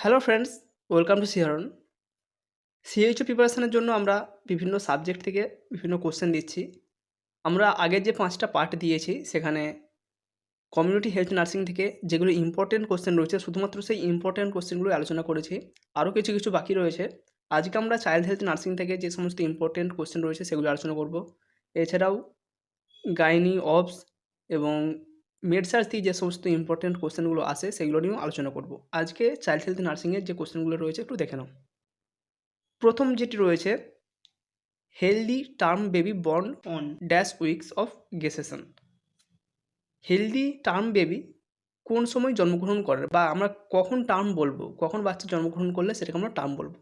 Hello friends, welcome to সিহারন। CHO প্রিপারেশনের জন্য আমরা বিভিন্ন সাবজেক্ট থেকে বিভিন্ন কোশ্চেন দিচ্ছি। আমরা আগের যে 5টা পার্ট দিয়েছি সেখানে কমিউনিটি হেলথ নার্সিং থেকে যেগুলো ইম্পর্টেন্ট কোশ্চেন রয়েছে শুধুমাত্র সেই ইম্পর্টেন্ট কোশ্চেনগুলোই আলোচনা করেছি। আরও কিছু কিছু বাকি রয়েছে। আজকে আমরা চাইল্ড হেলথ নার্সিং থেকে যে সমস্ত ইম্পর্টেন্ট কোশ্চেন রয়েছে সেগুলো আলোচনা করব। এছাড়াও গাইনি, অবস এবং মেডসার্চ থেকে যে সমস্ত ইম্পর্টেন্ট কোশ্চেনগুলো আসে সেগুলো নিয়েও আলোচনা করব। আজকে চাইল্ড হেলথ নার্সিংয়ের যে কোশ্চেনগুলো রয়েছে একটু দেখে নাও। প্রথম যেটি রয়েছে, healthy term baby born on dash weeks of gestation. Healthy term baby কোন সময় জন্মগ্রহণ করে বা আমরা কখন টার্ম বলবো, কখন বাচ্চা জন্মগ্রহণ করলে সেটাকে আমরা টার্ম বলবো।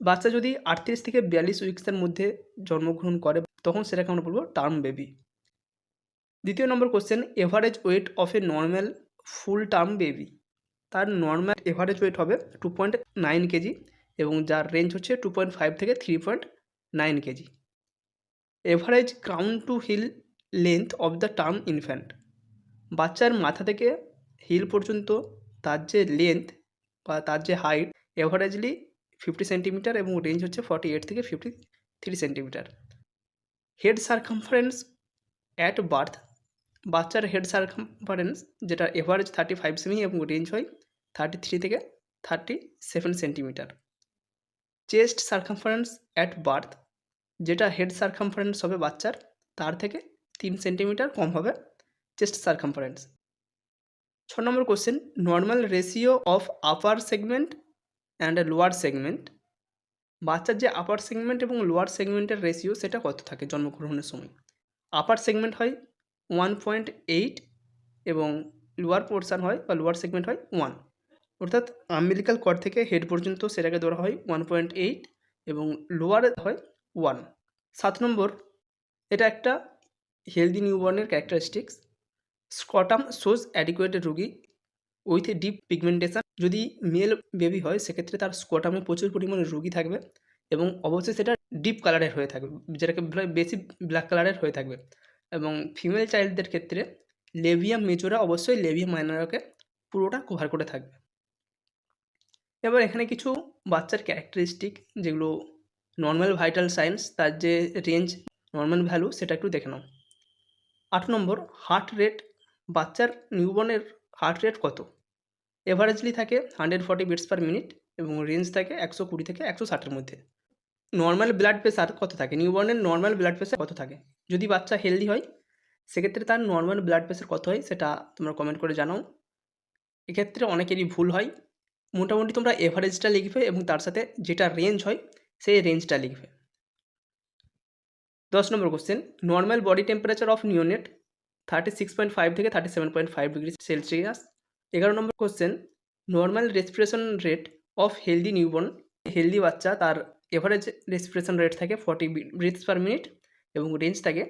বাচ্চা যদি 38 থেকে 42 উইক্সের মধ্যে জন্মগ্রহণ করে তখন সেটাকে আমরা বলবো টার্ম বেবি। দ্বিতীয় number question, average weight of a normal full term baby. তার নর্মাল এভারেজ ওয়েট হবে 2.9 কেজি এবং যার রেঞ্জ হচ্ছে 2.5 থেকে 3.9 কেজি। Average crown to heel length of the term infant. বাচ্চার মাথা থেকে হিল পর্যন্ত তার যে লেন্থ বা তার যে হাইট এভারেজলি 50 সেন্টিমিটার এবং রেঞ্জ হচ্ছে 48 থেকে 53 centimetre. Head circumference at birth. বাচ্চার হেড সারকামফারেন্স যেটা এভারেজ 35 সেমি এবং রেঞ্জ হয় 33 থেকে 37 centimetre. Chest circumference at birth, যেটা হেড সারকামফারেন্স হবে বাচ্চার তার থেকে 3 সেন্টিমিটার কম হবে chest circumference. 6 number question, normal ratio of upper segment and lower segment. বাচ্চার যে আপার সেগমেন্ট এবং লোয়ার সেগমেন্টের রেশিও সেটা কত থাকে জন্মগ্রহণের সময়। আপার সেগমেন্ট হয় 1.8 এবং লোয়ার পোর্শন হয় বা লোয়ার সেগমেন্ট হয় 1, অর্থাৎ আম্বিলিকাল কর্ড থেকে হেড পর্যন্ত সেটাকে ধরা হয় 1.8 এবং লোয়ার হয় 1। 7 নম্বর, এটা একটা হেলদি নিউবর্নের ক্যারেক্টারিস্টিক্স। স্কটাম শোজ অ্যাডিকুয়েট রোগী উইথ ডিপ পিগমেন্টেশন। যদি মেল বেবি হয় সেক্ষেত্রে তার স্কটামে প্রচুর পরিমাণে রোগী থাকবে এবং অবশ্যই সেটা ডিপ কালারের হয়ে থাকবে, যেটাকে বেশি ব্ল্যাক কালারের হয়ে থাকবে। এবং ফিমেল চাইল্ডদের ক্ষেত্রে লেভিয়াম মেজোরা অবশ্যই লেভিয়াম মাইনরকে পুরোটা কভার করে থাকবে। এবার এখানে কিছু বাচ্চার ক্যারেক্টারিস্টিক যেগুলো নর্মাল ভাইটাল সাইন্স তার যে রেঞ্জ নর্মাল ভ্যালু সেটা একটু দেখে নাও। 8 নম্বর, হার্ট রেট। বাচ্চার নিউবর্নের হার্ট রেট কত? এভারেজলি থাকে 140 বিটস পার মিনিট এবং রেঞ্জ থাকে 120 থেকে 160-এর মধ্যে। নর্মাল ব্লাড প্রেশার কত থাকে? নিউবর্নের নর্মাল ব্লাড প্রেশার কত থাকে? যদি বাচ্চা হেলদি হয় সেক্ষেত্রে তার নর্মাল ব্লাড প্রেশার কত হয় সেটা তোমরা কমেন্ট করে জানাও। এক্ষেত্রে অনেকেরই ভুল হয়। মোটামুটি তোমরা এভারেজটা লিখবে এবং তার সাথে যেটা রেঞ্জ হয় সেই রেঞ্জটা লিখবে। 10 number question, normal body temperature of neonate 36.5 থেকে 37.5 degree Celsius. 11 number question, normal respiration rate of healthy newborn. Healthy বাচ্চা তার এভারেজ রেসপিরেশন রেট থাকে 40 ব্রিথস পার মিনিট এবং রেঞ্জ থাকে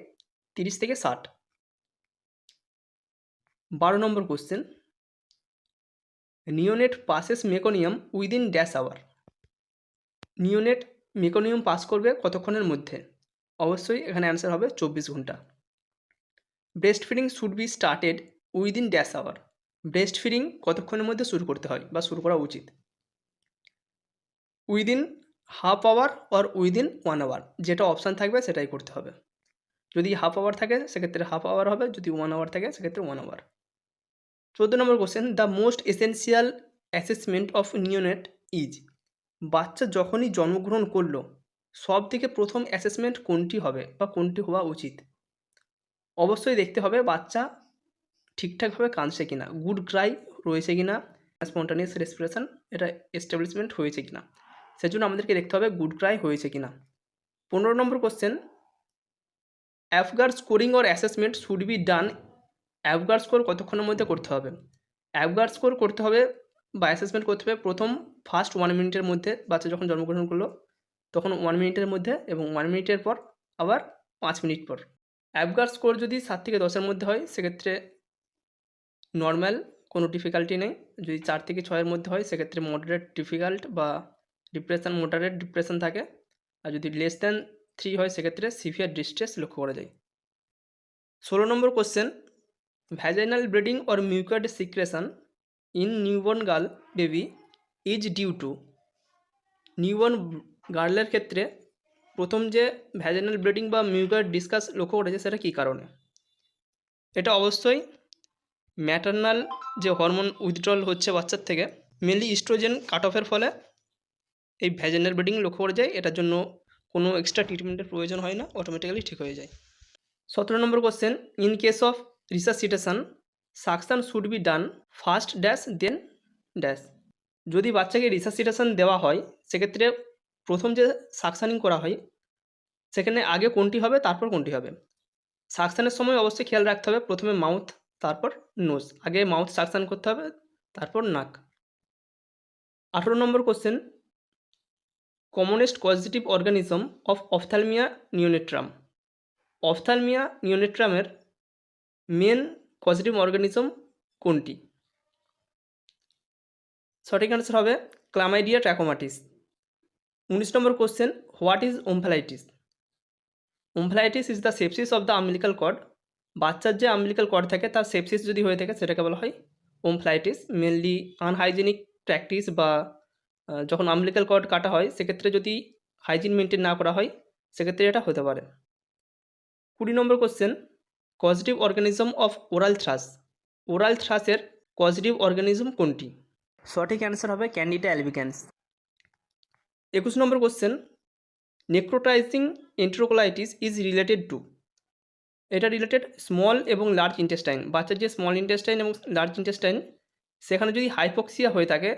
30 থেকে 60। 12 number question, neonate passes meconium within dash hour. Neonate meconium pass করবে কতক্ষণের মধ্যে? অবশ্যই এখানে অ্যান্সার হবে 24 ঘন্টা। Breast feeding should be started within dash hour. Breast feeding কতক্ষণের মধ্যে শুরু করতে হয় বা শুরু করা উচিত? Within half hour or within 1 hour, যেটা অপশান থাকবে সেটাই করতে হবে। যদি হাফ আওয়ার থাকে সেক্ষেত্রে হাফ আওয়ার হবে, যদি 1 আওয়ার থাকে সেক্ষেত্রে 1 আওয়ার। 14 নম্বর question, the most essential assessment of neonate is. বাচ্চা যখনই জন্মগ্রহণ করলো সব থেকে প্রথম অ্যাসেসমেন্ট কোনটি হবে বা কোনটি হওয়া উচিত? অবশ্যই দেখতে হবে বাচ্চা ঠিকঠাকভাবে কাঁদছে কিনা, গুড ক্রাই রয়েছে কিনা, স্পন্টানিয়াস রেসপিরেশন এটা এস্টাবলিশমেন্ট হয়েছে কিনা, সেজন্য আমাদেরকে দেখতে হবে গুড ক্রাই হয়েছে কিনা। 15 number question, Apgar scoring or assessment should be done. Apgar score কতক্ষণের মধ্যে করতে হবে? অ্যাফগার স্কোর করতে হবে বা অ্যাসেসমেন্ট করতে হবে প্রথম ফার্স্ট 1 মিনিটের মধ্যে। বাচ্চা যখন জন্মগ্রহণ করলো তখন 1 মিনিটের মধ্যে এবং 1 মিনিটের পর আবার 5 মিনিট পর। অ্যাফগার স্কোর যদি 7 থেকে 10-এর মধ্যে হয় সেক্ষেত্রে নর্মাল, কোনো ডিফিকাল্টি নেই। যদি 4 থেকে 6-এর মধ্যে হয় সেক্ষেত্রে মডারেট ডিফিকাল্ট বা ডিপ্রেশন, মডারেট ডিপ্রেশন থাকে। আর যদি লেস দ্যান 3 হয় সেক্ষেত্রে সিভিয়ার ডিস্ট্রেস লক্ষ্য করা যায়। 16 number question, vaginal bleeding or mucus secretion in newborn girl baby is due to. Newborn গার্লের ক্ষেত্রে প্রথম যে ভ্যাজিনাল ব্লিডিং বা মিউকাস ডিসকাস লক্ষ্য করেছে সেটা কী কারণে? এটা অবশ্যই ম্যাটার্নাল যে হরমোন উইথড্রল হচ্ছে বাচ্চার থেকে, মেনলি ইস্ট্রোজেন কাট অফের ফলে এই ভ্যাজিনাল ব্লিডিং লক্ষ্য করা যায়। এটার জন্য কোনো এক্সট্রা ট্রিটমেন্টের প্রয়োজন হয় না, অটোমেটিক্যালি ঠিক হয়ে যায়। 17 number question, in case of resuscitation suction should be done first dash then dash. যদি বাচ্চাকে রিসাসিটেশন দেওয়া হয় সেক্ষেত্রে প্রথম যে সাকশানিং করা হয় সেখানে আগে কোনটি হবে তারপর কোনটি হবে? সাকশানের সময় অবশ্যই খেয়াল রাখতে হবে প্রথমে মাউথ তারপর নোজ, আগে মাউথ সাকশান করতে হবে তারপর নাক। 18 number question, commonest causative organism of ophthalmia neonatorum. Ophthalmia নিওনেট্রামের মেন কজেটিভ অর্গানিজম কোনটি? সঠিক অ্যান্সার হবে Chlamydia trachomatis. 19 number question, what is omphalitis? Omphalitis is the sepsis of the umbilical cord. বাচ্চার যে আম্বিলিকাল কর্ড থাকে তার সেপসিস যদি হয়ে থাকে সেটাকে বলা হয় ওমফ্যালাইটিস। মেনলি আনহাইজেনিক প্র্যাকটিস বা যখন আম্বিলিকাল কর্ড কাটা হয় সেক্ষেত্রে যদি হাইজিন মেনটেন না করা হয় সেক্ষেত্রে এটা হতে পারে। 20 number question, causative organism of oral thrush. Oral থ্রাশের কজেটিভ অর্গানিজম কোনটি? সঠিক অ্যান্সার হবে Candida albicans. 21 number question, necrotising enterocolitis is related to. এটা রিলেটেড স্মল এবং লার্জ ইন্টেস্টাইন। বাচ্চার যে স্মল ইন্টেস্টাইন এবং লার্জ ইন্টেস্টাইন সেখানে যদি হাইপক্সিয়া হয়ে থাকে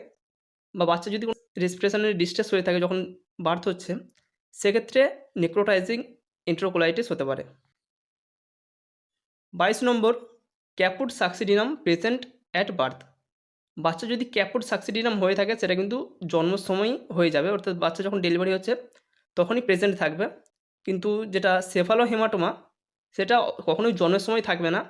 বা বাচ্চা যদি কোনো রেসপিরেশনের ডিস্ট্রেস হয়ে থাকে যখন বার্থ হচ্ছে সেক্ষেত্রে নেক্রোটাইজিং এন্টেরোকোলাইটিস হতে পারে। 22 নম্বর, ক্যাপুট সাকসিডিনাম প্রেজেন্ট অ্যাট বার্থ। বাচ্চা যদি ক্যাপুট সাকসিডিনাম হয়ে থাকে সেটা কিন্তু জন্মের সময়ই হয়ে যাবে, অর্থাৎ বাচ্চা যখন ডেলিভারি হচ্ছে তখনই প্রেজেন্ট থাকবে। কিন্তু যেটা সেফালোহেমাটোমা সেটা কখনোই জন্মের সময় থাকবে না,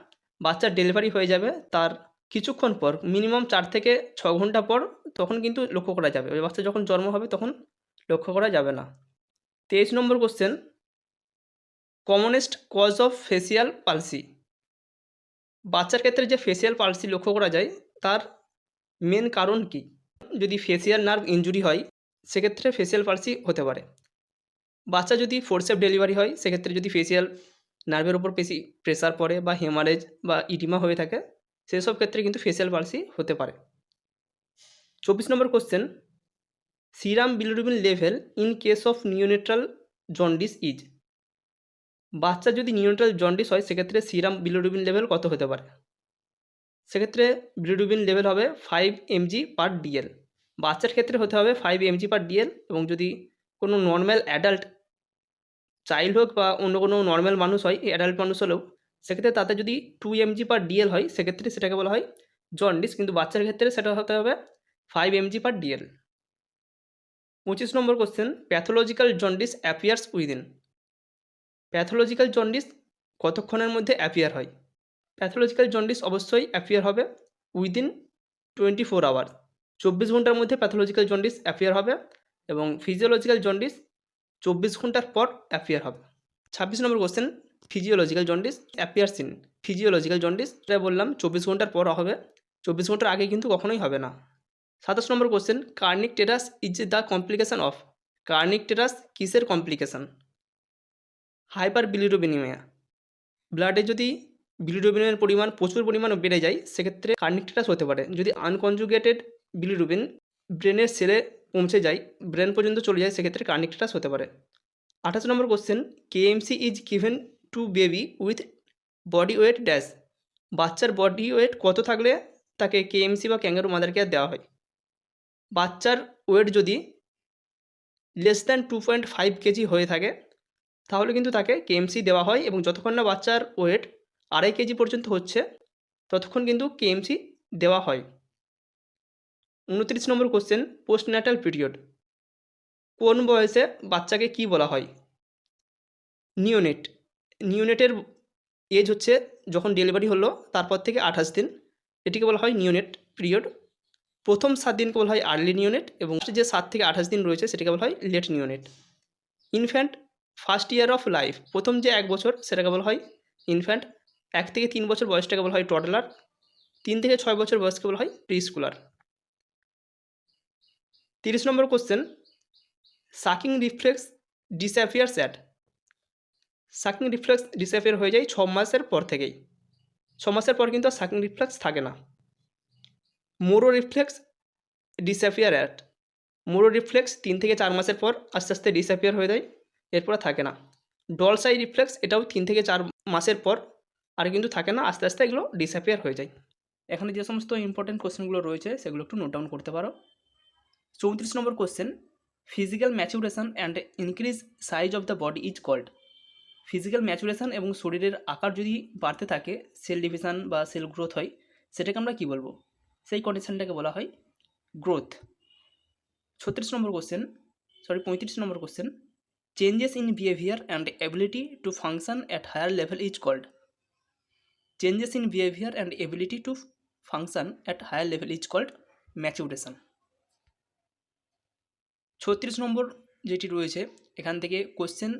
বাচ্চার ডেলিভারি হয়ে যাবে তার কিছুক্ষণ পর, মিনিমাম 4 থেকে 6 ঘন্টা পর তখন কিন্তু লক্ষ্য করা যাবে। ওই বাচ্চা যখন জন্ম হবে তখন লক্ষ্য করা যাবে না। 23 number question, commonest cause of facial palsy. বাচ্চার ক্ষেত্রে যে ফেসিয়াল পালসি লক্ষ্য করা যায় তার মেন কারণ কি? যদি ফেসিয়াল নার্ভ ইনজুরি হয় সেক্ষেত্রে ফেসিয়াল পালসি হতে পারে। বাচ্চা যদি ফোরসেপ ডেলিভারি হয় সেক্ষেত্রে যদি ফেসিয়াল নার্ভের ওপর বেশি প্রেসার পড়ে বা হেমারেজ বা ইডিমা হয়ে থাকে সেসব ক্ষেত্রে কিন্তু ফেসিয়াল পালসি হতে পারে। 24 number question, serum bilirubin level in case of neonatal jaundice is. বাচ্চা যদি নিওনেটাল জন্ডিস হয় সেক্ষেত্রে সিরাম বিলিরুবিন লেভেল কত হতে পারে? সেক্ষেত্রে বিলিরুবিন লেভেল হবে 5 mg/dl। বাচ্চার ক্ষেত্রে হতে হবে 5 mg/dl, এবং যদি কোনো নর্মাল অ্যাডাল্ট চাইল্ড হোক বা অন্য কোনো নর্মাল মানুষ হয়, অ্যাডাল্ট মানুষ হলেও সেক্ষেত্রে তাতে যদি 2 mg/dl হয় সেক্ষেত্রে সেটাকে বলা হয় জন্ডিস, কিন্তু বাচ্চার ক্ষেত্রে সেটা হতে হবে 5 mg/dl। 25 number question, pathological jaundice appears within. Pathological jaundice কতক্ষণের মধ্যে অ্যাপিয়ার হয়? প্যাথোলজিক্যাল জন্ডিস অবশ্যই অ্যাপিয়ার হবে উইদিন 24 আওয়ার। 24 ঘন্টার মধ্যে প্যাথোলজিক্যাল জন্ডিস অ্যাপিয়ার হবে, এবং ফিজিওলজিক্যাল জন্ডিস 24 ঘন্টার পর অ্যাপিয়ার হবে। 26 number question, physiological jaundice appears in. Physiological jaundice এটা বললাম 24 ঘন্টার পর হবে, 24 ঘন্টার আগে কিন্তু কখনোই হবে না। 27 number question, kernicterus is the complication of. Kernicterus কিসের কমপ্লিকেশন? হাইপার বিলিরুবিনিমিয়া। ব্লাডে যদি বিলিরুবিনের পরিমাণ প্রচুর পরিমাণে বেড়ে যায় সেক্ষেত্রে কার্নিক টেরাস হতে পারে। যদি আনকনজুগেটেড বিলিরুবিন ব্রেনের সেলে পৌঁছে যায়, ব্রেন পর্যন্ত চলে যায়, সেক্ষেত্রে কার্নিক টেরাস হতে পারে। 28 number question, KMC is given to baby with body weight dash. বাচ্চার বডি ওয়েট কত থাকলে তাকে কেএমসি বা ক্যাঙ্গারু মাদার কেয়ার দেওয়া হয়? বাচ্চার ওয়েট যদি লেস দ্যান 2.5 কেজি হয়ে থাকে তাহলে কিন্তু তাকে কেএমসি দেওয়া হয়, এবং যতক্ষণ না বাচ্চার ওয়েট 2.5 কেজি পর্যন্ত হচ্ছে ততক্ষণ কিন্তু কেএমসি দেওয়া হয়। 29 নম্বর কোশ্চেন, পোস্টন্যাটাল পিরিয়ড কোন বয়সে বাচ্চাকে কি বলা হয়? নিওনেট। নিওনেটের এজ হচ্ছে যখন ডেলিভারি হলো তারপর থেকে 28 দিন, এটিকে বলা হয় নিওনেট পিরিয়ড। প্রথম 7 দিনকে বলা হয় আর্লি নিওনেট, এবং যে 7 থেকে 28 দিন রয়েছে সেটাকে বলা হয় late neonate. Infant first year of life, প্রথম যে 1 বছর সেটাকে বলা হয় ইনফ্যান্ট। 1 থেকে 3 বছর বয়সটাকে বলা হয় টডলার। 3 থেকে 6 বছর বয়সকে বলা হয় preschooler. 30 number question, sucking reflex disappears at. Sucking reflex disappear হয়ে যায় 6 মাসের পর থেকেই। 6 মাসের পর কিন্তু আর সাকিং রিফ্লেক্স থাকে না। মোরো রিফ্লেক্স ডিসঅ্যাপিয়ার অ্যাট। মোরো রিফ্লেক্স 3 থেকে 4 মাসের পর আস্তে আস্তে ডিসঅ্যাপিয়ার হয়ে যায়, এরপর আর থাকে না। ডলস আই রিফ্লেক্স এটাও 3 থেকে 4 মাসের পর আর কিন্তু থাকে না, আস্তে আস্তে এগুলো ডিসঅ্যাপিয়ার হয়ে যায়। এখানে যে সমস্ত ইম্পর্টেন্ট কোশ্চেনগুলো রয়েছে সেগুলো একটু নোট ডাউন করতে পারো। 34 number question, physical maturation and increase size of the body is called. Physical maturation এবং শরীরের আকার যদি বাড়তে থাকে, সেল ডিভিশন বা সেল গ্রোথ হয়, সেটাকে আমরা কী বলবো? সেই কন্ডিশনটাকে বলা হয় growth. 35 number question, changes in behaviour and ability to function at higher level is called. Changes in behaviour and ability to function at higher level is called maturation. 36 number যেটি রয়েছে, এখান থেকে কোশ্চেন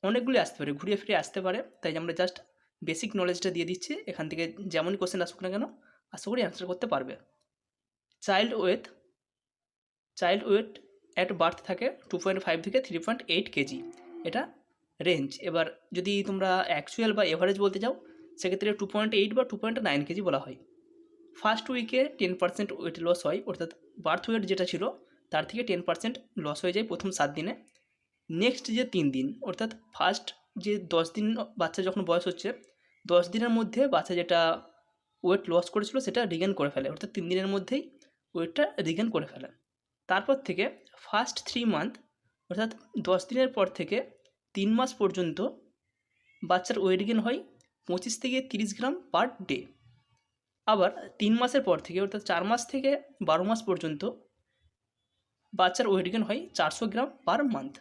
অনেকগুলি আসতে পারে, ঘুরিয়ে ফিরে আসতে পারে, তাই আমরা জাস্ট বেসিক নলেজটা দিয়ে দিচ্ছি। এখান থেকে যেমনই কোশ্চেন আসুক না কেন আশা করি অ্যান্সার করতে পারবে। চাইল্ড ওয়েট অ্যাট বার্থ থাকে 2.5 থেকে 3.8 কেজি, এটা রেঞ্জ। এবার যদি তোমরা অ্যাকচুয়াল বা এভারেজ বলতে চাও, সেক্ষেত্রে 2.8 বা 2.9 কেজি বলা হয়। ফার্স্ট উইকে 10% ওয়েট লস হয়, অর্থাৎ বার্থ ওয়েট যেটা ছিল তার থেকে 10% লস হয়ে যায় প্রথম 7 দিনে। নেক্সট যে 3 দিন, অর্থাৎ ফার্স্ট যে 10 দিন বাচ্চা যখন বয়স হচ্ছে, 10 দিনের মধ্যে বাচ্চা যেটা ওয়েট লস করেছিল সেটা রিগেন করে ফেলে, অর্থাৎ 3 দিনের মধ্যেই ওয়েটটা রিগেন করে ফেলে। তারপর থেকে ফার্স্ট 3 মান্থ, অর্থাৎ 10 দিনের পর থেকে 3 মাস পর্যন্ত বাচ্চার ওয়েট গেন হয় 25 থেকে 30 গ্রাম পার ডে। আবার 3 মাসের পর থেকে, অর্থাৎ 4 মাস থেকে 12 মাস পর্যন্ত বাচ্চার ওয়েট গেন হয় 400 গ্রাম পার মান্থ।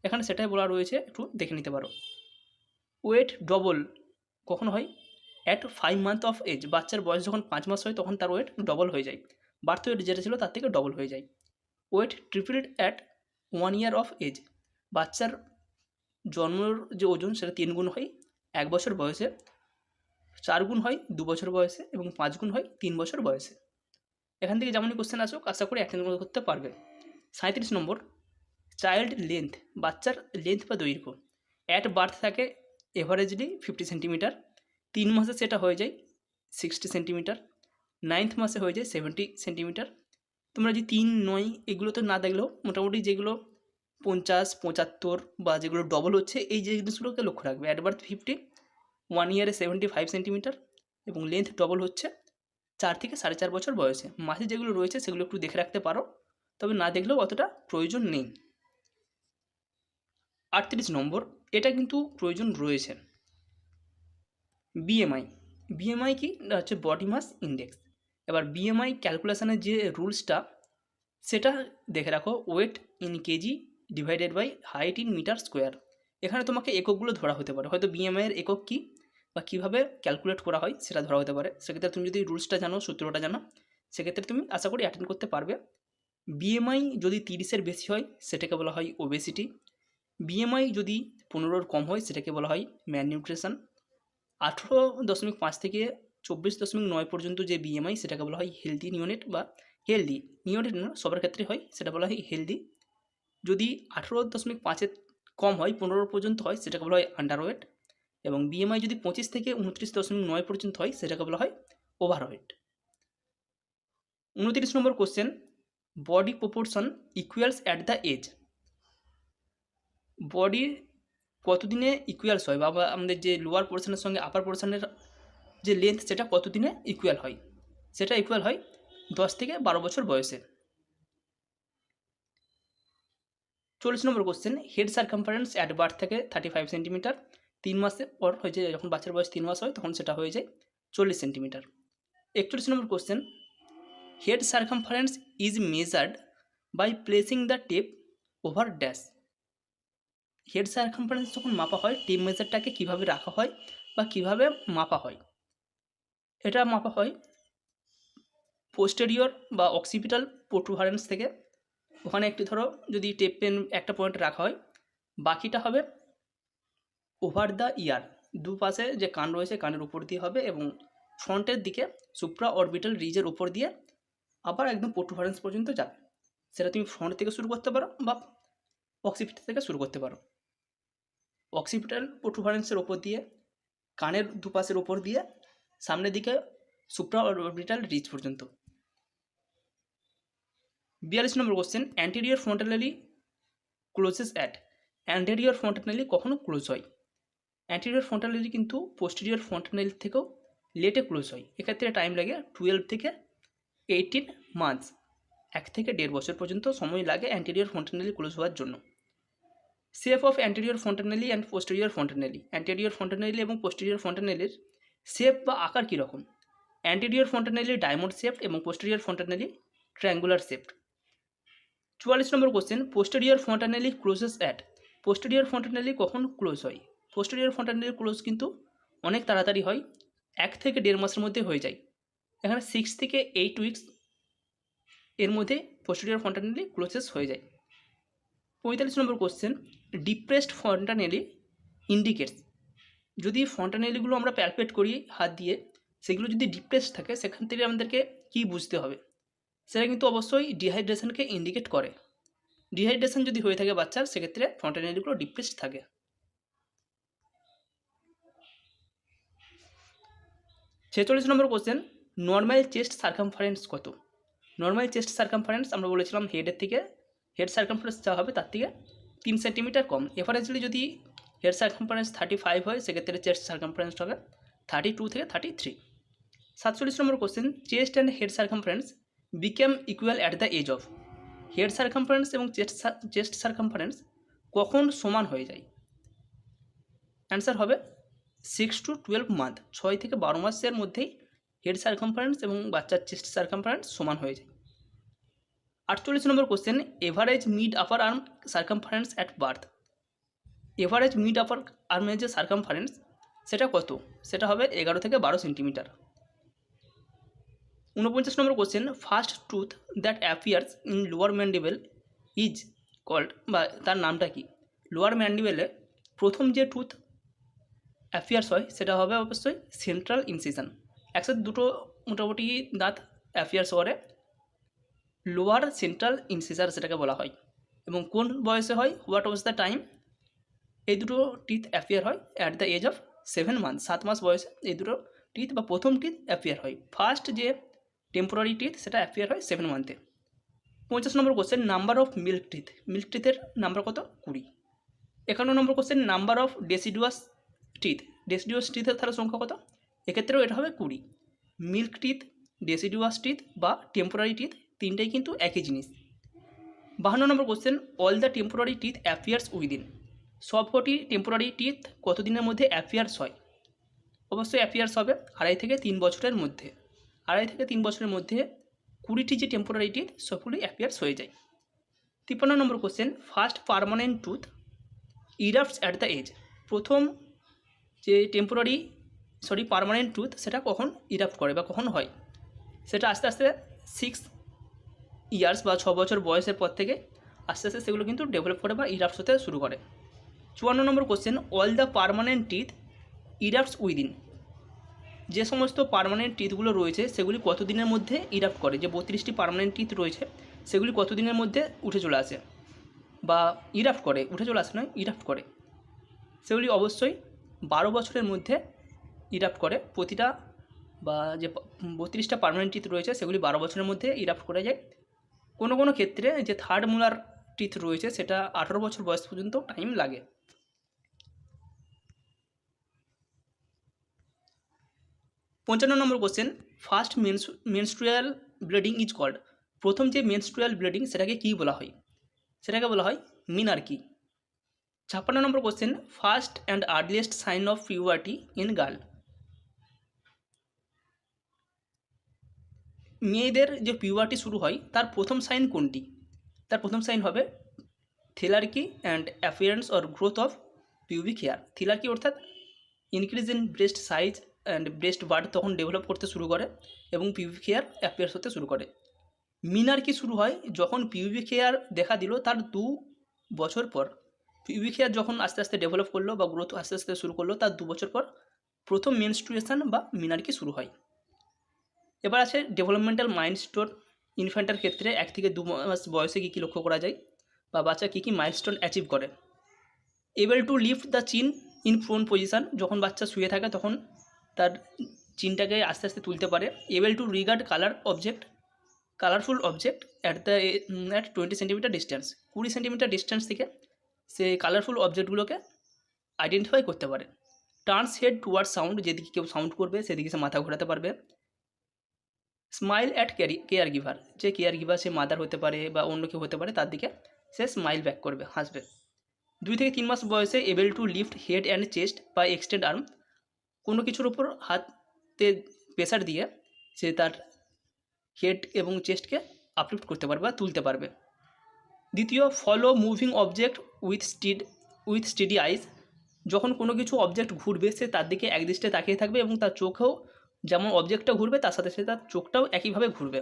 এখানে সেটাই বলা রয়েছে, একটু দেখে নিতে পারো। ওয়েট ডবল কখন হয়? At 5 month of age. বাচ্চার বয়স যখন 5 মাস হয় তখন তার ওয়েট ডবল হয়ে যায়, বার্থ ওয়েট যেটা ছিল তার থেকে ডবল হয়ে যায়। Weight tripled at 1 year of age. বাচ্চার জন্মের যে ওজন সেটা 3 গুণ হয় 1 বছর বয়সে, 4 গুণ হয় 2 বছর বয়সে এবং 5 গুণ হয় 3 বছর বয়সে। এখান থেকে যেমনই কোশ্চেন আসুক আশা করি অ্যাটেন্ড করতে পারবে। 37 নম্বর, চাইল্ড লেন্থ, বাচ্চার লেন্থ বা দৈর্ঘ্য। অ্যাট বার্থ থাকে এভারেজলি 50 সেন্টিমিটার, 3 মাসে সেটা হয়ে যায় 60 সেন্টিমিটার, 9th মাসে হয়ে যায় 70 সেন্টিমিটার। তোমরা যে 3, 9 এগুলো তো না দেখলেও মোটামুটি যেগুলো 50, 75 বা যেগুলো ডবল হচ্ছে এই যে জিনিসগুলোকে লক্ষ্য রাখবে। অ্যাট বার্থ 50, 1 ইয়ারে 75 সেন্টিমিটার এবং লেন্থ ডবল হচ্ছে 4 থেকে 4.5 বছর বয়সে। মাসে যেগুলো রয়েছে সেগুলো একটু দেখে রাখতে পারো, তবে না দেখলেও অতটা প্রয়োজন নেই। 38 নম্বর, এটা কিন্তু প্রয়োজন রয়েছে, বিএমআই। বিএমআই কি? এটা হচ্ছে বডি মাস ইন্ডেক্স। এবার বিএমআই ক্যালকুলেশনের যে রুলসটা সেটা দেখে রাখো, weight in KG divided by height in metre square. এখানে তোমাকে এককগুলো ধরা হতে পারে, হয়তো বিএমআইয়ের একক কী বা কীভাবে ক্যালকুলেট করা হয় সেটা ধরা হতে পারে। সেক্ষেত্রে তুমি যদি রুলসটা জানো, সূত্রটা জানো, সেক্ষেত্রে তুমি আশা করি অ্যাটেন্ড করতে পারবে। বিএমআই যদি 30-এর বেশি হয় সেটাকে বলা হয় ওবেসিটি। বিএমআই যদি 15-র কম হয় সেটাকে বলা হয় ম্যালনিউট্রিশন। 18.5 থেকে 24.9 পর্যন্ত যে বিএমআই সেটাকে বলা হয় হেলদি নিওনেট বা হেলদি নিওনেট না, সবার ক্ষেত্রে হয়, সেটা বলা হয় হেলদি। যদি 18.5-এর কম হয়, 15 পর্যন্ত হয়, সেটাকে বলা হয় আন্ডারওয়েট। এবং বিএমআই যদি 25 থেকে 29.9 পর্যন্ত হয় সেটাকে বলা হয় ওভারওয়েট। 29 নম্বর question, body proportion equals at the age. Body কতদিনে ইকুয়ালস হয়, বা আমাদের যে লোয়ার পোর্শনের সঙ্গে আপার পোর্শনের যে লেন্থ সেটা কতদিনে ইকুয়াল হয়? সেটা ইকুয়াল হয় 10 থেকে 12 বছর বয়সে। 40 number question, head circumference at birth থেকে 35 সেন্টিমিটার, 3 মাসে পর হয়ে যায়, যখন বাচ্চার বয়স 3 মাস হয় তখন সেটা হয়ে যায় 40 সেন্টিমিটার। 41 নম্বর question, head circumference is measured by placing the tape over dash. Head circumference যখন মাপা হয়, টেপ মেজারটাকে কীভাবে রাখা হয় বা কীভাবে মাপা হয়? এটা মাপা হয় পোস্টেরিয়র বা অক্সিপিটাল প্রোটুবারেন্স থেকে। ওখানে একটি ধরো যদি টেপ পেন একটা পয়েন্ট রাখা হয়, বাকিটা হবে ওভার দ্য ইয়ার, দুপাশে যে কান রয়েছে কানের উপর দিয়ে হবে এবং ফ্রন্টের দিকে সুপ্রা অরবিটাল রিজের উপর দিয়ে আবার একদম প্রোটুবারেন্স পর্যন্ত যাবে। সেটা তুমি ফ্রন্ট থেকে শুরু করতে পারো বা অক্সিপিটাল থেকে শুরু করতে পারো। অক্সিপিটাল প্রোটুবারেন্সের ওপর দিয়ে, কানের দুপাশের ওপর দিয়ে সামনের দিকে সুপ্রা অরবিটাল রিচ পর্যন্ত। 42 number question, anterior fontanelle closes at. Anterior fontanelle কখনো ক্লোজ হয়? অ্যান্টেরিয়র ফ্রন্টালি কিন্তু পোস্টেরিয়র ফ্রন্টালি থেকেও লেটে ক্লোজ হয়। এক্ষেত্রে টাইম লাগে 12 থেকে 18 মান্থস, 1 থেকে 1.5 বছর পর্যন্ত সময় লাগে অ্যান্টেরিয়র ফ্রন্টালি ক্লোজ হওয়ার জন্য। Shape of anterior fontanelle and posterior fontanelle. Anterior fontanelle এবং পোস্টেরিয়র ফ্রন্টালির শেপ বা আকার কীরকম? অ্যান্টেরিয়র ফ্রন্টালি ডায়মন্ড শেপ এবং posterior fontanelle triangular shape. 44 number question, posterior fontanelle closes at. Posterior fontanelle কখন ক্লোজ হয়? পোস্টেরিয়র ফ্রন্টালি ক্লোজ কিন্তু অনেক তাড়াতাড়ি হয়, 1 থেকে 1.5 মাসের মধ্যে হয়ে যায়। এখানে 6 থেকে 8 উইকস এর মধ্যে পোস্টেরিয়র ফ্রন্টালি ক্লোজেস হয়ে যায়। 45 নম্বর কোশ্চেন, ডিপ্রেসড ফ্রন্টালি ইন্ডিকেটস। যদি ফ্রন্টানেলিগুলো আমরা প্যালপেট করি হাত দিয়ে, সেগুলো যদি ডিপ্রেসড থাকে সেখান থেকে আমাদেরকে কী বুঝতে হবে? সেটা কিন্তু অবশ্যই ডিহাইড্রেশনকে ইন্ডিকেট করে। ডিহাইড্রেশন যদি হয়ে থাকে বাচ্চার, সেক্ষেত্রে ফ্রন্টানেলিগুলো ডিপ্রেসড থাকে। 46 নম্বর কোশ্চেন, নর্মাল চেস্ট সার্কামফারেন্স কত? নর্মাল চেস্ট সার্কামফারেন্স আমরা বলেছিলাম হেডের থেকে, হেড সার্কামফারেন্স যা হবে তার থেকে 3 সেন্টিমিটার কম। এভারেজলি যদি হেড সার্কামফারেন্স 35 হয়, সেক্ষেত্রে চেস্ট সার্কামফারেন্স হবে 32 থেকে 33। 47 number question, chest and head circumference become equal at the age of. Head circumference এবং চেস্ট সার্কামফারেন্স কখন সমান হয়ে যায়? অ্যান্সার হবে 6 to 12 মান্থ, 6 থেকে 12 মাসের মধ্যেই হেড সার্কামফারেন্স এবং বাচ্চার চেস্ট সার্কামফারেন্স সমান হয়ে যায়। 48 number question, average mid upper arm circumference at birth. Average mid upper আর্মের যে সার্কামফারেন্স সেটা কত? সেটা হবে 11 থেকে 12 centimetre. 49 number question, first tooth that appears in lower mandible is called, বা তার নামটা কি? লোয়ার ম্যান্ডিবেলে প্রথম যে টুথ অ্যাপিয়ার্স হয় সেটা হবে অবশ্যই সেন্ট্রাল ইনসিশন। একসাথে দুটো মোটামুটি দাঁত অ্যাপিয়ার্স করে, লোয়ার সেন্ট্রাল ইনসিসার সেটাকে বলা হয়। এবং কোন বয়সে হয়? What was the time? এই দুটো টিথ অ্যাপিয়ার হয় at the age of 7 month, 7 মাস বয়সে এই দুটো টিথ বা প্রথম টিথ অ্যাপিয়ার হয়। ফার্স্ট যে টেম্পোরারি টিথ সেটা অ্যাপিয়ার হয় 7 মান্থে। 50 number question, number of milk teeth. Milk টিথের নাম্বার কত? 20। 51 number question, number of deciduous teeth. Deciduous টিথের তাহলে সংখ্যা কত? এক্ষেত্রেও এটা হবে 20। মিল্ক টিথ, ডেসিডুয়াস টিথ বা টেম্পোরারি টিথ তিনটাই কিন্তু একই জিনিস। 52 number question, all the temporary teeth appears within. সবকটি টেম্পোরারি টিথ কতদিনের মধ্যে অ্যাপিয়ার্স হয়? অবশ্যই অ্যাপিয়ার্স হবে 2.5 থেকে 3 বছরের মধ্যে। 2.5 থেকে 3 বছরের মধ্যে 20টি যে টেম্পোরারি টিথ সবগুলি অ্যাপিয়ার্স হয়ে যায়। 53 number question, first permanent tooth erupts at the age. প্রথম যে পার্মানেন্ট টুথ সেটা কখন ইরাপ্ট করে বা কখন হয়? সেটা আস্তে আস্তে 6 ইয়ার্স বা 6 বছর বয়সের পর থেকে আস্তে আস্তে সেগুলো কিন্তু ডেভেলপ করে বা ইরাপ্টস হতে শুরু করে। 54 number question, all the permanent teeth erupts within. যে সমস্ত পার্মানেন্ট টিথগুলো রয়েছে সেগুলি কতদিনের মধ্যে ইরাপ্ট করে? যে 32টি পার্মানেন্ট টিথ রয়েছে সেগুলি কতদিনের মধ্যে উঠে চলে আসে বা ইরাপ্ট করে? উঠে চলে আসে নয়, ইরাপ্ট করে। সেগুলি অবশ্যই 12 বছরের মধ্যে ইরাপ্ট করে। প্রতিটা বা যে 32টা পার্মানেন্ট টিথ রয়েছে সেগুলি 12 বছরের মধ্যে ইরাপ্ট করে যায়। কোনো কোনো ক্ষেত্রে যে থার্ড মোলার টিথ রয়েছে সেটা 18 বছর বয়স পর্যন্ত টাইম লাগে। 55 number question, first menstrual bleeding is called. প্রথম যে মেনস্ট্রুয়াল ব্লিডিং সেটাকে কী বলা হয়? সেটাকে বলা হয় menarche. 56 number question, first and earliest sign of puberty in girl. মেয়েদের যে পিউবার্টি শুরু হয় তার প্রথম সাইন কোনটি? তার প্রথম সাইন হবে thelarche and appearance or growth of pubic hair. Thelarche অর্থাৎ increase in breast size and breast bud তখন ডেভেলপ করতে শুরু করে এবং পিউবিক হেয়ার অ্যাপিয়ার্স হতে শুরু করে। মিনার্কি শুরু হয় যখন পিউবিক হেয়ার দেখা দিল তার 2 বছর পর। পিউবিক হেয়ার যখন আস্তে আস্তে ডেভেলপ করলো বা গ্রোথ আস্তে আস্তে শুরু করলো তার 2 বছর পর প্রথম মেনস্ট্রুয়েশন বা মিনার্কি শুরু হয়। এবার আছে ডেভেলপমেন্টাল মাইলস্টোন ইনফ্যান্টের ক্ষেত্রে 1 থেকে 2 মাস বয়সে কী কী লক্ষ্য করা যায় বা বাচ্চা কী কী মাইলস্টোন অ্যাচিভ করে। এবল টু লিফট দ্য চিন ইন প্রোন পজিশন, যখন বাচ্চা শুয়ে থাকে তখন তার চিনটাকে আস্তে আস্তে তুলতে পারে। Able to regard colourful object at 20 centimetre distance, 20 centimetre distance থেকে সে কালারফুল অবজেক্টগুলোকে আইডেন্টিফাই করতে পারে। টার্নস হেড টুয়ার্ড সাউন্ড, যেদিকে কেউ সাউন্ড করবে সেদিকে সে মাথা ঘোরাতে পারবে। স্মাইল অ্যাট কেয়ার গিভার, যে কেয়ার গিভার সে মাদার হতে পারে বা অন্য কেউ হতে পারে, তার দিকে সে স্মাইল ব্যাক করবে, হাসবে। 2 থেকে 3 মাস বয়সে able to lift head and chest বা এক্সটেন্ড আর্ম, কোনো কিছুর ওপর হাতে প্রেসার দিয়ে সে তার হেড এবং চেস্টকে আপলিফ্ট করতে পারবে বা তুলতে পারবে। দ্বিতীয়, follow moving object with steady eyes, যখন কোনো কিছু অবজেক্ট ঘুরবে সে তার দিকে একদৃষ্টে তাকিয়ে থাকবে এবং তার চোখেও যেমন অবজেক্টটা ঘুরবে তার সাথে সাথে তার চোখটাও একইভাবে ঘুরবে।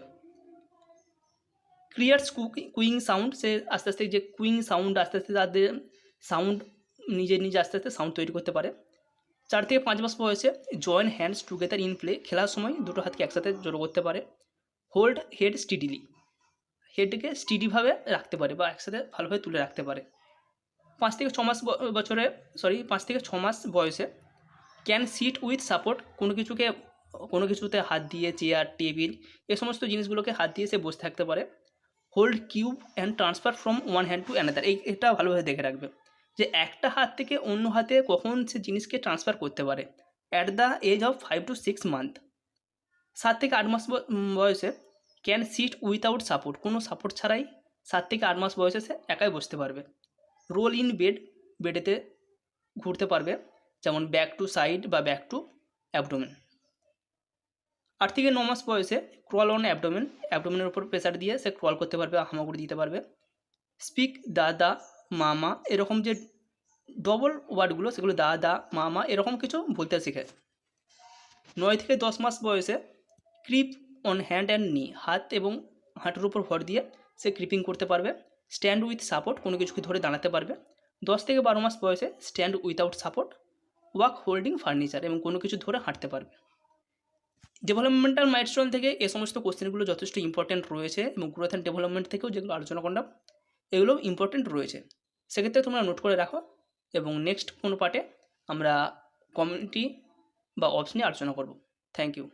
ক্রিয়েটস কুইং সাউন্ড, সে আস্তে আস্তে যে কুইং সাউন্ড আস্তে আস্তে তাদের সাউন্ড নিজে আস্তে আস্তে সাউন্ড তৈরি করতে পারে। 4 থেকে 5 মাস বয়সে join hands together in play, খেলার সময় দুটো হাতকে একসাথে জড়ো করতে পারে। হোল্ড হেড স্টিডিলি, হেডকে স্টিডিভাবে রাখতে পারে বা একসাথে ভালোভাবে তুলে রাখতে পারে। 5 থেকে 6 মাস বয়সে ক্যান সিট উইথ সাপোর্ট, কোনো কিছুতে হাত দিয়ে, চেয়ার, টেবিল, এ সমস্ত জিনিসগুলোকে হাত দিয়ে সে বসে থাকতে পারে। Hold cube and transfer from one hand to another, এটা ভালোভাবে দেখে রাখবে যে একটা হাত থেকে অন্য হাতে কখন সে জিনিসকে ট্রান্সফার করতে পারে। At the age of 5 to 6 month. 7 থেকে 8 মাস বয়সে ক্যান সিট উইথাউট সাপোর্ট, কোনো সাপোর্ট ছাড়াই 7 থেকে 8 মাস বয়সে সে একাই বসতে পারবে। রোল ইন বেডেতে ঘুরতে পারবে, যেমন ব্যাক টু সাইড বা ব্যাক টু অ্যাবডোমেন। 8 থেকে 9 মাস বয়সে ক্রল অন অ্যাবডোমেনের উপর প্রেসার দিয়ে সে ক্রল করতে পারবে, হামাগুড়ি দিতে পারবে। স্পিক দাদা, মামা, এরকম যে ডবল ওয়ার্ডগুলো সেগুলো দাদা, মামা এরকম কিছু বলতে শেখে। 9 থেকে 10 মাস বয়সে ক্রিপ অন হ্যান্ড অ্যান্ড নি, হাত এবং হাঁটুর উপর ভর দিয়ে সে ক্রিপিং করতে পারবে। স্ট্যান্ড উইথ সাপোর্ট, কোনো কিছুকে ধরে দাঁড়াতে পারবে। 10 থেকে 12 মাস বয়সে stand without support, walk holding furniture, এবং কোনো কিছু ধরে হাঁটতে পারবে। ডেভেলপমেন্টাল মাইলস্টোন থেকে এ সমস্ত কোশ্চেনগুলো যথেষ্ট ইম্পর্টেন্ট রয়েছে এবং গ্রোথ অ্যান্ড ডেভেলপমেন্ট থেকেও যেগুলো আলোচনা করলাম এগুলো ইম্পর্টেন্ট রয়েছে, সেক্ষেত্রে তোমরা নোট করে রাখো। এবং নেক্সট কোনো পার্টে আমরা কমিউনিটি বা অপস নিয়ে আলোচনা করব। Thank you.